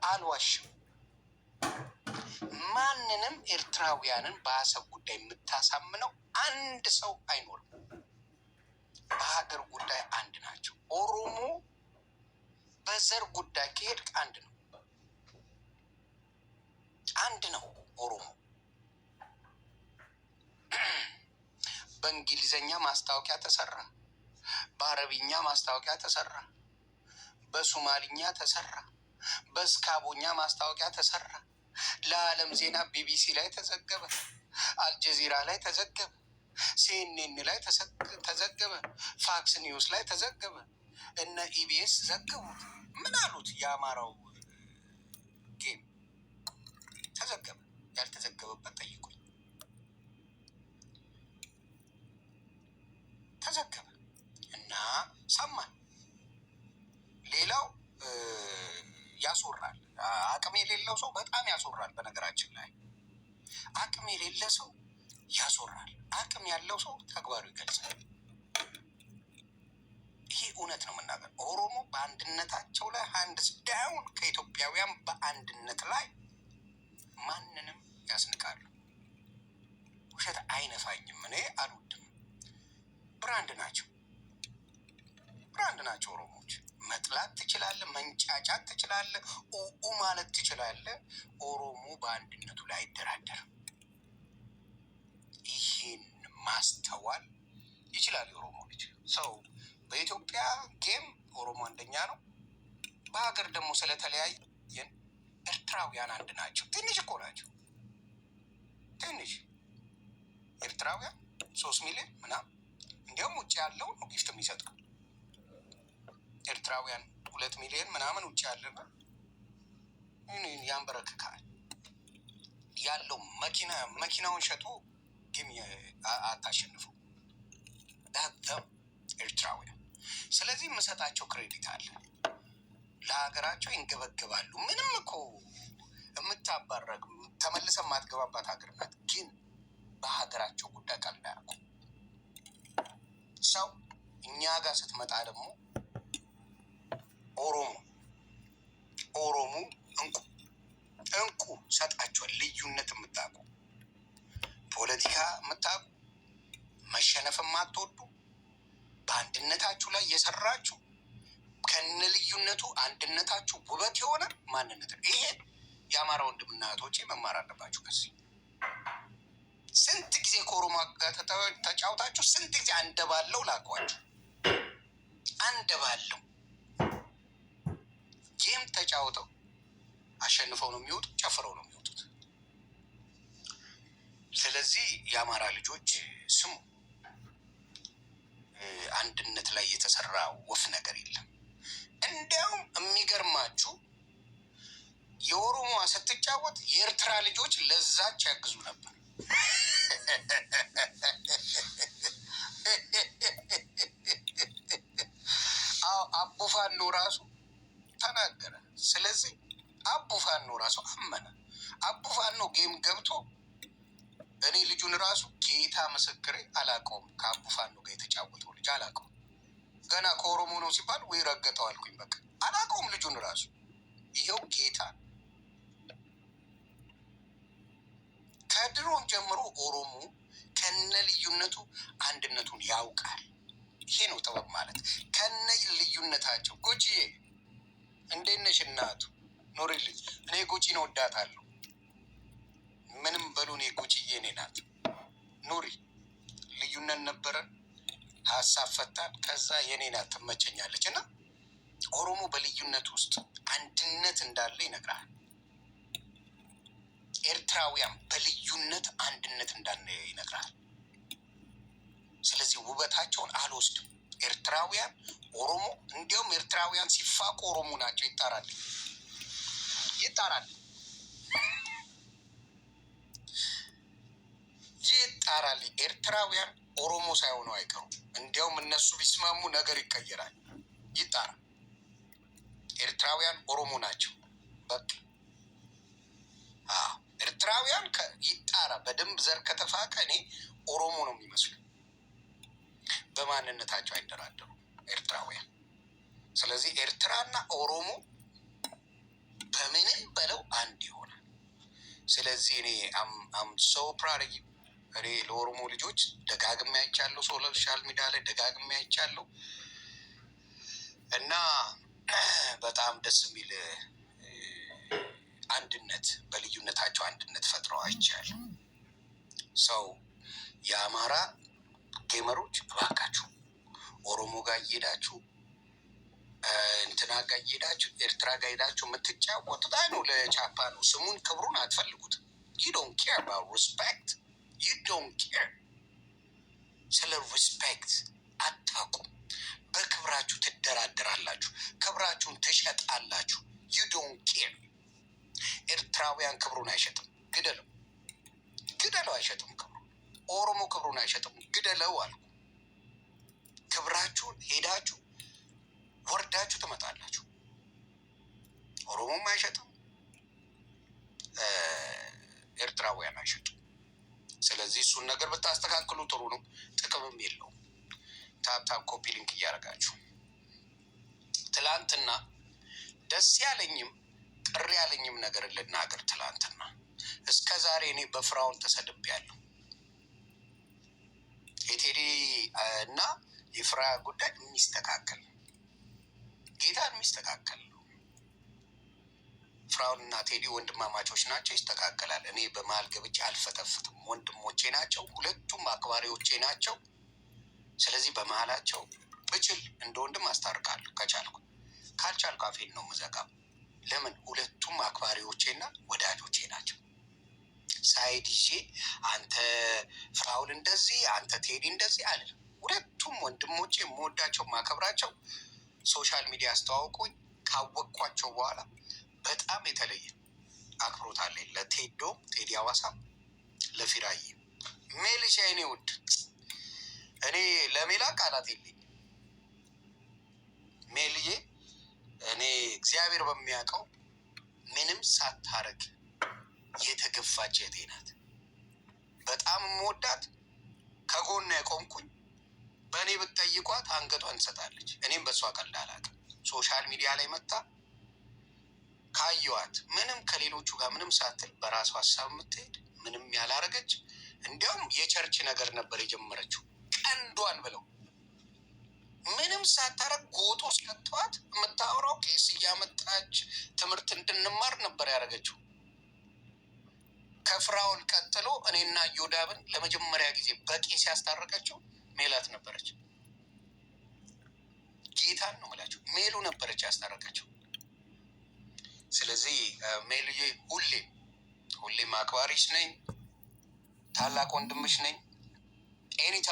አልዋሽም። ማንንም ኤርትራውያንን በአሰብ ጉዳይ የምታሳምነው አንድ ሰው አይኖርም። በሀገር ጉዳይ አንድ ናቸው። ኦሮሞ በዘር ጉዳይ ከሄድክ አንድ ነው፣ አንድ ነው ኦሮሞ። በእንግሊዘኛ ማስታወቂያ ተሰራ፣ በአረብኛ ማስታወቂያ ተሰራ፣ በሶማሊኛ ተሰራ፣ በስካቦኛ ማስታወቂያ ተሰራ። ለዓለም ዜና ቢቢሲ ላይ ተዘገበ፣ አልጀዚራ ላይ ተዘገበ፣ ሲኤንኤን ላይ ተዘገበ፣ ፋክስ ኒውስ ላይ ተዘገበ፣ እነ ኢቢኤስ ዘገቡት። ምን አሉት? የአማራው ጌም ተዘገበ። ያልተዘገበበት ጠይቁኝ። ተዘገበ እና ሰማን። ሌላው ያስወራል። አቅም የሌለው ሰው በጣም ያስወራል። በነገራችን ላይ አቅም የሌለ ሰው ያስወራል። አቅም ያለው ሰው ተግባሩ ይገልጻል። ይሄ እውነት ነው የምናገር። ኦሮሞ በአንድነታቸው ላይ ሃንድስ ዳውን ከኢትዮጵያውያን በአንድነት ላይ ማንንም ያስንቃሉ። ውሸት አይነፋኝም። እኔ አልወድም። ብራንድ ናቸው፣ ብራንድ ናቸው ኦሮሞዎች። መጥላት ትችላለህ፣ መንጫጫት ትችላለህ፣ ኡኡ ማለት ትችላለህ። ኦሮሞ በአንድነቱ ላይ አይደራደርም። ይህን ማስተዋል ይችላል የኦሮሞ ልጅ ሰው። በኢትዮጵያ ጌም ኦሮሞ አንደኛ ነው። በሀገር ደግሞ ስለተለያየን ኤርትራውያን አንድ ናቸው። ትንሽ እኮ ናቸው፣ ትንሽ ኤርትራውያን 3 ሚሊዮን ምናምን። እንዲያውም ውጭ ያለው ነው ጊፍት የሚሰጠው። ኤርትራውያን 2 ሚሊዮን ምናምን ውጭ ያለና ያንበረክካል። ያለው መኪናውን ሸጦ ግን አታሸንፈው። ዳተም ኤርትራውያን። ስለዚህ የምሰጣቸው ክሬዲት አለ። ለሀገራቸው ይንገበገባሉ። ምንም እኮ የምታባረግ ተመልሰ የማትገባባት ሀገር ናት። ግን በሀገራቸው ጉዳይ ቀልድ አያውቁም። ሰው እኛ ጋር ስትመጣ ደግሞ ኦሮሞ እንቁ ሰጣቸዋል። ልዩነት የምታውቁ፣ ፖለቲካ የምታውቁ፣ መሸነፍ የማትወዱ፣ በአንድነታችሁ ላይ የሰራችሁ ከነ ልዩነቱ አንድነታችሁ ውበት የሆነ ማንነት ነው። ይሄ የአማራ ወንድምና እህቶቼ መማር አለባችሁ። ከዚህ ስንት ጊዜ ከኦሮሞ ጋር ተጫውታችሁ ስንት ጊዜ አንደባለው ላኳችሁ። አንደባለው ጌም ተጫውተው አሸንፈው ነው የሚወጡት፣ ጨፍረው ነው የሚወጡት። ስለዚህ የአማራ ልጆች ስሙ፣ አንድነት ላይ የተሰራ ወፍ ነገር የለም። እንዲያውም የሚገርማችሁ የኦሮሞ ስትጫወት የኤርትራ ልጆች ለዛች ያግዙ ነበር። አቡፋኖ ራሱ ተናገረ። ስለዚህ አቡፋኖ ራሱ አመነ። አቡፋኖ ጌም ገብቶ እኔ ልጁን ራሱ ጌታ ምስክሬ አላውቀውም። ከአቡፋኖ ጋር የተጫወተው ልጅ አላውቀውም። ገና ከኦሮሞ ነው ሲባል ወይ ረገጠው አልኩኝ። በቃ አላውቀውም ልጁን ራሱ። ይኸው ጌታ ከድሮም ጀምሮ ኦሮሞ ከነ ልዩነቱ አንድነቱን ያውቃል። ይሄ ነው ጥበብ ማለት። ከነ ልዩነታቸው ጉቺዬ እንዴት ነሽ እናቱ? ኖሪልኝ። እኔ ጉቺን ወዳታለሁ። ምንም በሉ፣ እኔ ጉቺዬ እኔ ናት። ኑሪ። ልዩነት ነበረን፣ ሀሳብ ፈታን። ከዛ የኔ ናት ትመቸኛለች። እና ኦሮሞ በልዩነት ውስጥ አንድነት እንዳለ ይነግራል። ኤርትራውያን በልዩነት አንድነት እንዳለ ይነግራል። ስለዚህ ውበታቸውን አልወስድም። ኤርትራውያን ኦሮሞ፣ እንዲያውም ኤርትራውያን ሲፋቁ ኦሮሞ ናቸው። ይጣራል ይጣራል ይጣራል። ኤርትራውያን ኦሮሞ ሳይሆኑ አይቀሩም። እንዲያውም እነሱ ቢስማሙ ነገር ይቀየራል። ይጣራ። ኤርትራውያን ኦሮሞ ናቸው። በቃ ኤርትራውያን ይጣራ። በደንብ ዘር ከተፋቀ እኔ ኦሮሞ ነው የሚመስሉ። በማንነታቸው አይደራደሩ ኤርትራውያን። ስለዚህ ኤርትራና ኦሮሞ በምንም ስለዚህ እኔ አም ሶ ፕራድ እኔ ለኦሮሞ ልጆች ደጋግሜ አይቻለሁ፣ ሶሻል ሚዲያ ላይ ደጋግሜ አይቻለሁ እና በጣም ደስ የሚል አንድነት በልዩነታቸው አንድነት ፈጥረው አይቻለሁ። ሰው የአማራ ጌመሮች እባካችሁ ኦሮሞ ጋር እየሄዳችሁ እንትና ጋር እየሄዳችሁ ኤርትራ ጋር ሄዳችሁ የምትጫወቱት ነው ለቻፓ ነው። ስሙን ክብሩን አትፈልጉትም። ዩ ዶንት ኬር አባውት ሪስፔክት ዩ ዶንት ኬር ስለ ሪስፔክት አታውቁም። በክብራችሁ ትደራደራላችሁ፣ ክብራችሁን ትሸጣላችሁ። ዩ ዶንት ኬር። ኤርትራውያን ክብሩን አይሸጥም፣ ግደለው፣ ግደለው፣ አይሸጥም ክብሩ። ኦሮሞ ክብሩን አይሸጥም፣ ግደለው አልኩ። ክብራችሁን ሄዳችሁ ወርዳችሁ ትመጣላችሁ። ኦሮሞም አይሸጥም፣ ኤርትራውያን አይሸጡም። ስለዚህ እሱን ነገር ብታስተካክሉ ጥሩ ነው። ጥቅምም የለውም። ታፕታፕ ኮፒ ሊንክ እያደረጋችሁ ትላንትና ደስ ያለኝም ቅር ያለኝም ነገር ልናገር። ትላንትና እስከ ዛሬ እኔ በፍራውን ተሰድቤያለሁ። የቴዲ እና የፍራ ጉዳይ የሚስተካከል ጌታን የሚስተካከል ነው። ፍራውን እና ቴዲ ወንድማማቾች ናቸው፣ ይስተካከላል። እኔ በመሀል ገብቼ አልፈተፍትም። ወንድሞቼ ናቸው፣ ሁለቱም አክባሪዎቼ ናቸው። ስለዚህ በመሀላቸው ብችል እንደ ወንድም አስታርቃለሁ ከቻልኩ፣ ካልቻልኩ አፌን ነው የምዘጋው። ለምን? ሁለቱም አክባሪዎቼና ወዳጆቼ ናቸው። ሳይድ ይዤ አንተ ፍራውን እንደዚህ አንተ ቴዲ እንደዚህ አለ። ሁለቱም ወንድሞቼ የምወዳቸው ማከብራቸው፣ ሶሻል ሚዲያ አስተዋውቁኝ ካወቅኳቸው በኋላ በጣም የተለየ አክብሮት አለኝ ለቴዶም፣ ቴዲ አዋሳ፣ ለፊራዬ ሜልሻ። የኔ ውድ እኔ ለሜላ ቃላት የለኝ። ሜልዬ እኔ እግዚአብሔር በሚያውቀው ምንም ሳታረግ የተገፋች እህቴ ናት። በጣም የምወዳት ከጎና የቆምኩኝ። በእኔ ብትጠይቋት አንገቷን ትሰጣለች። እኔም በእሷ ቀልድ አላውቅም። ሶሻል ሚዲያ ላይ መጣ ካየዋት ምንም ከሌሎቹ ጋር ምንም ሳትል በራሷ ሀሳብ የምትሄድ ምንም ያላረገች፣ እንዲያውም የቸርች ነገር ነበር የጀመረችው። ቀንዷን ብለው ምንም ሳታረግ ጎጦ እስከተዋት የምታወራው ቄስ እያመጣች ትምህርት እንድንማር ነበር ያደረገችው። ከፍራውን ቀጥሎ እኔና ዮዳብን ለመጀመሪያ ጊዜ በቄስ ያስታረቀችው ሜላት ነበረች። ጌታን ነው የምላቸው፣ ሜሉ ነበረች ያስታረቀችው። ስለዚህ ሜሉዬ ሁሌም አክባሪሽ ነኝ፣ ታላቅ ወንድምሽ ነኝ። ኤኒታ